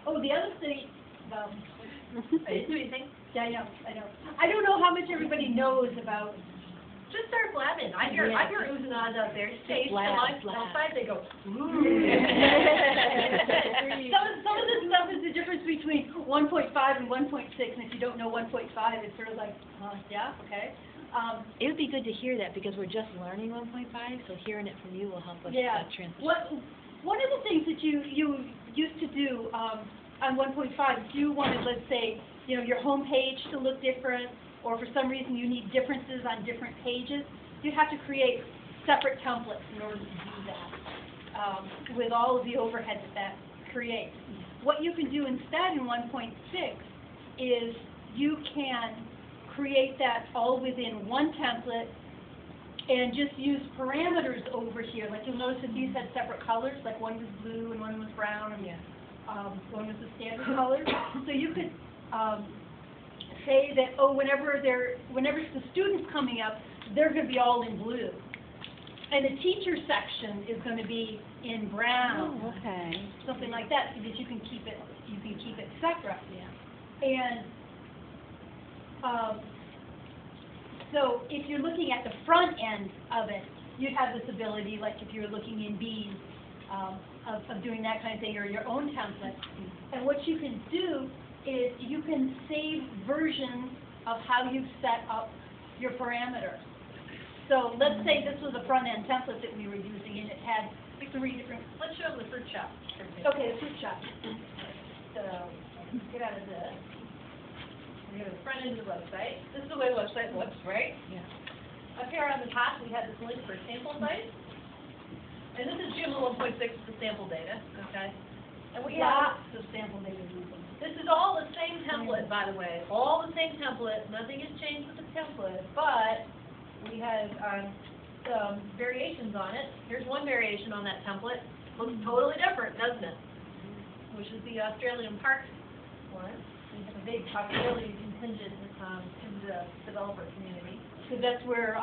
Oh, the other thing, I didn't do anything. yeah, I know. I don't know how much everybody knows about. Just start blabbing. I hear oohs and ahs out there. Stage outside they go, ooh. Some of this stuff is the difference between 1.5 and 1.6, and if you don't know 1.5, it's sort of like, yeah, okay. It would be good to hear that because we're just learning 1.5, so hearing it from you will help us transition. One of the things that you used to do on 1.5 is you wanted, let's say, your home page to look different, or for some reason you need differences on different pages, you have to create separate templates in order to do that with all of the overhead that creates. What you can do instead in 1.6 is you can create that all within one template and just use parameters over here. Like you'll notice that these had separate colors, like one was blue and one was brown, and one was the standard color. So you could say that, oh, whenever the student's coming up, they're going to be all in blue, and the teacher section is going to be in brown. Oh, okay. Something like that, so that you can keep it separate. Yeah. And so if you're looking at the front end of it, you'd have this ability, like if you're looking in B's, of doing that kind of thing, or your own template. And what you can do is you can save versions of how you've set up your parameters. So let's say this was a front-end template that we were using, and it had 3 different... Let's show them the fruit shop. Okay, the fruit shop. So, get out of this. We go to the front end of the website. This is the way the website looks, right? Yeah. Up here on the top, we have this link for sample sites. And this is Joomla 1.6, the sample data, okay? And we have the sample data. This is all the same template, by the way. All the same template. Nothing has changed with the template, but we have some variations on it. Here's one variation on that template. Looks totally different, doesn't it? Which is the Australian Parks one. We have a big Australian contingent in the developer community. Because that's where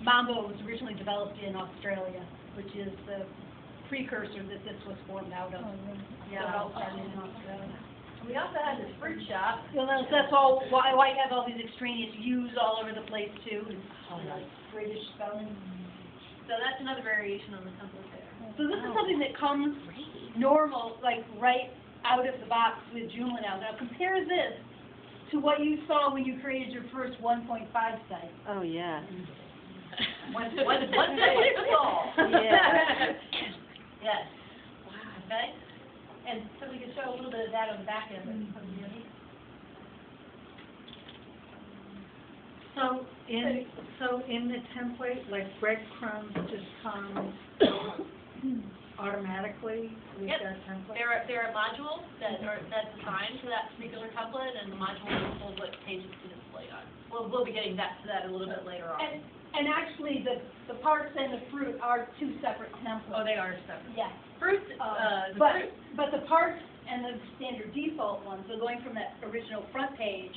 Mambo was originally developed in Australia, which is the precursor that this was formed out of. Yeah. So it all started in Australia. We also have this fruit shop. That's all why you have all these extraneous U's all over the place too, and British spelling. So that's another variation on the template there. So this is something that comes normal, like right out of the box with Joomla now. Now compare this to what you saw when you created your first 1.5 site. Oh, yeah. One template fits all. Yeah. Yes. Wow. Okay. And so we can show a little bit of that on the back end of the unit. So in the template, like breadcrumbs just come automatically with that template? There are modules that's assigned to that particular template, and the module will what pages to display on. We'll be getting back to that a little bit later on. And actually, the parts and the fruit are 2 separate templates. Oh, they are separate. Yeah. Fruit, but the parts and the standard default ones, so going from that original front page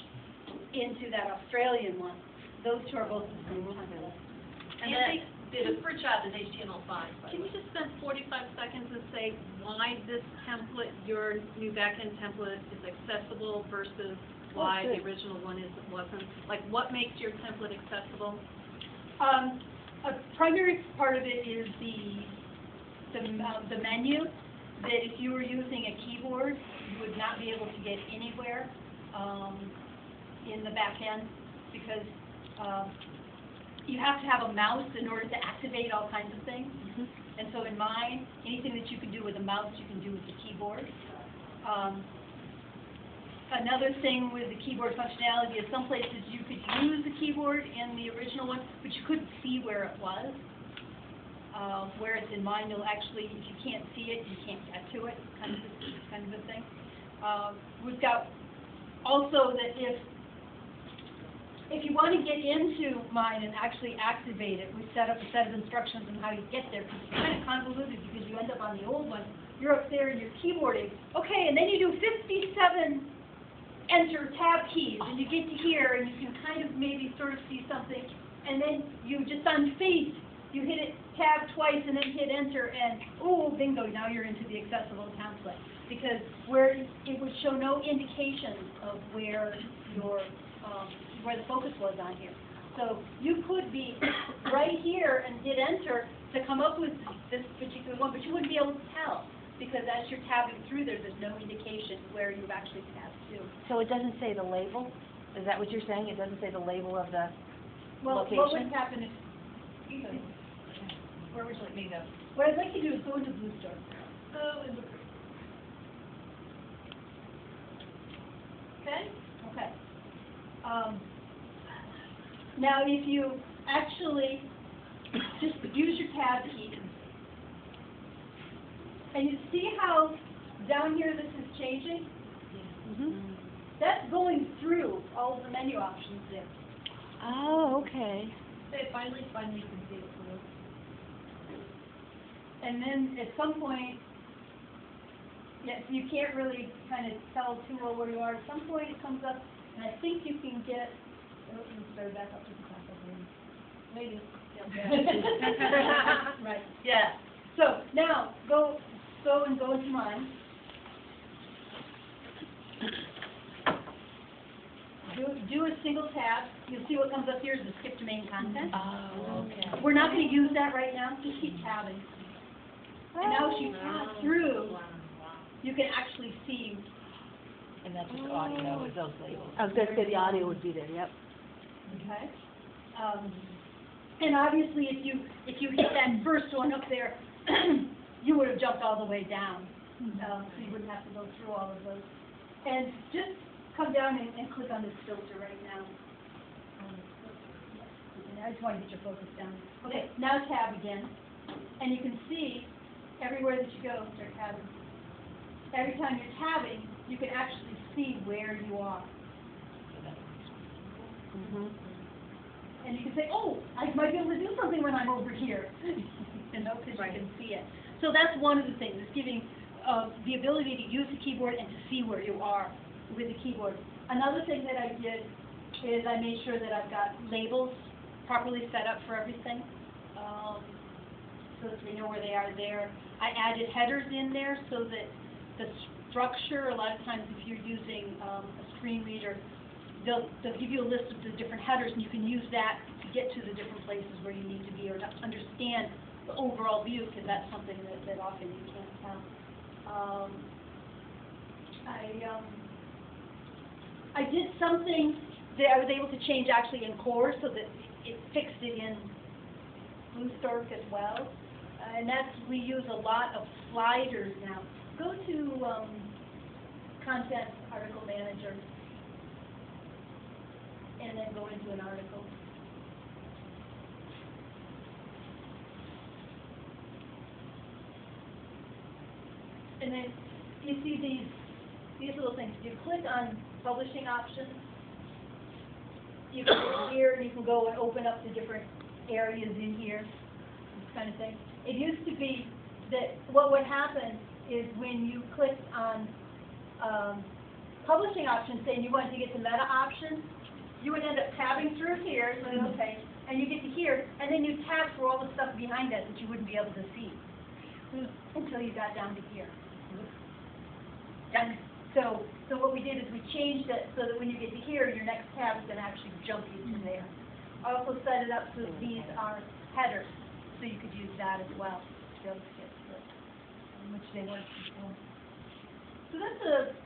into that Australian one, those 2 are both the same template. And then the fruit shop is HTML5. Can you just spend 45 seconds and say why this template, your new backend template, is accessible versus why the original one wasn't? Like, what makes your template accessible? A primary part of it is the menu, that if you were using a keyboard, you would not be able to get anywhere in the back end, because you have to have a mouse in order to activate all kinds of things. And so in mine, anything that you can do with a mouse, you can do with the keyboard. Another thing with the keyboard functionality is some places you could use the keyboard in the original one, but you couldn't see where it was. Whereas in mine, you'll actually, if you can't see it, you can't get to it, kind of a thing. We've got also that if you want to get into mine and actually activate it, we set up a set of instructions on how you get there, because it's kind of convoluted because you end up on the old one. You're up there and you're keyboarding. Okay, and then you do 57 enter tab keys, and you get to here, and you can kind of maybe sort of see something, and then you just on face, you hit it tab twice and then hit enter and, oh, bingo, now you're into the accessible template. Because where it would show no indication of where your, where the focus was on here. So you could be right here and hit enter to come up with this particular one, but you wouldn't be able to tell because as you're tabbing through there, there's no indication where you've actually tabbed to. So it doesn't say the label? Is that what you're saying? It doesn't say the label of the Well, location? what would happen if, Where would you like me to go? what I'd like you to do is go into Blue Store. Go in the. Okay? Okay. Now, if you actually just use your tab key, and you see how down here this is changing? Mm-hmm. That's going through all of the menu options there. Oh, okay. Say finally you can see it through. And then at some point, yes, you can't really kind of tell too well where you are. At some point it comes up, and I think you can get, oh, let's start back up to the top of the Maybe. Right. Yeah. So now go into mine. Do a single tab. You'll see what comes up here is the skip to main content. Oh, okay. We're not going to use that right now. Just keep tabbing. And now as you tab through, you can actually see. And that's just audio with those labels. I was going to say the audio would be there, yep. Okay. And obviously, if you hit that first one up there, you would have jumped all the way down, so you wouldn't have to go through all of those. And just come down and click on this filter right now. I just want to get your focus down. Okay, now tab again, and you can see everywhere that you go, start tabbing. Every time you're tabbing, you can actually see where you are. Mm-hmm. And you can say, oh, I might be able to do something when I'm over here, you know, because you can see it. So that's one of the things, is giving the ability to use the keyboard and to see where you are with the keyboard. Another thing that I did is I made sure that I've got labels properly set up for everything, so that we know where they are there. I added headers in there so that the structure, a lot of times if you're using a screen reader, they'll give you a list of the different headers, and you can use that to get to the different places where you need to be or to understand the overall view, because that's something that often you can't tell. I did something that I was able to change actually in Core so that it fixed it in BlueStork as well. And that's, we use a lot of sliders now. Go to Content Article Manager, and then go into an article. And then you see these little things. You click on publishing options. You can go here, and you can go and open up the different areas in here, this kind of thing. It used to be that what would happen is when you clicked on publishing options, saying you wanted to get to meta options, you would end up tabbing through here, so okay, and you get to here, and then you tab through all the stuff behind that you wouldn't be able to see until you got down to here. And so what we did is we changed it so that when you get to here, your next tab is going to actually jump you to there. I also set it up so that these are headers, so you could use that as well to be able to get to it, which they weren't before. So that's a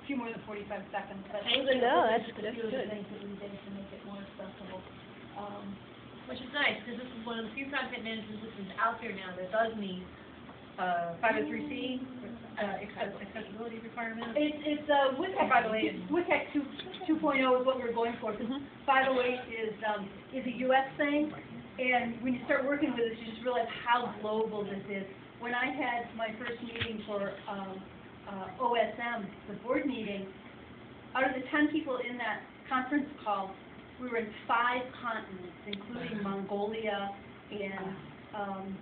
few more than 45 seconds, but those are that's a few of the good. things that we did to make it more accessible. Which is nice, because this is one of the few content management systems out there now that does meet 503C accessibility requirements. It's WCAG, By the way, WCAG 2.0 is what we're going for, because 508 is a U.S. thing, and when you start working with this, you just realize how global this is. When I had my first meeting for OSM, the board meeting, out of the 10 people in that conference call, we were in 5 continents, including Mongolia and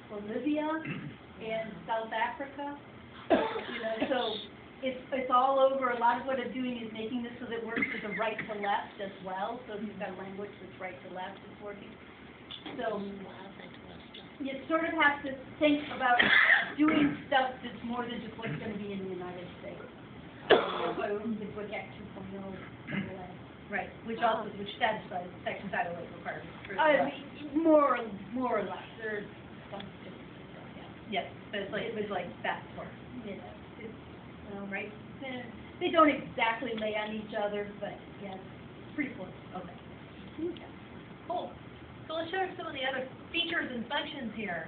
Bolivia and South Africa. You know, so it's all over. A lot of what I'm doing is making this so that it works with the right to left as well. So if you've got a language that's right to left, it's working. So you sort of have to think about doing stuff that's more than just what's going to be in the United States. The Quick Act 2.0. Right, which satisfies Section 508 requirements for the I mean, more or less. There's some differences, yeah. Yes, but it's like that part, Yeah, it's, right? they don't exactly lay on each other, but yeah, it's pretty close. Okay. Cool. So let's show some of the other features and functions here.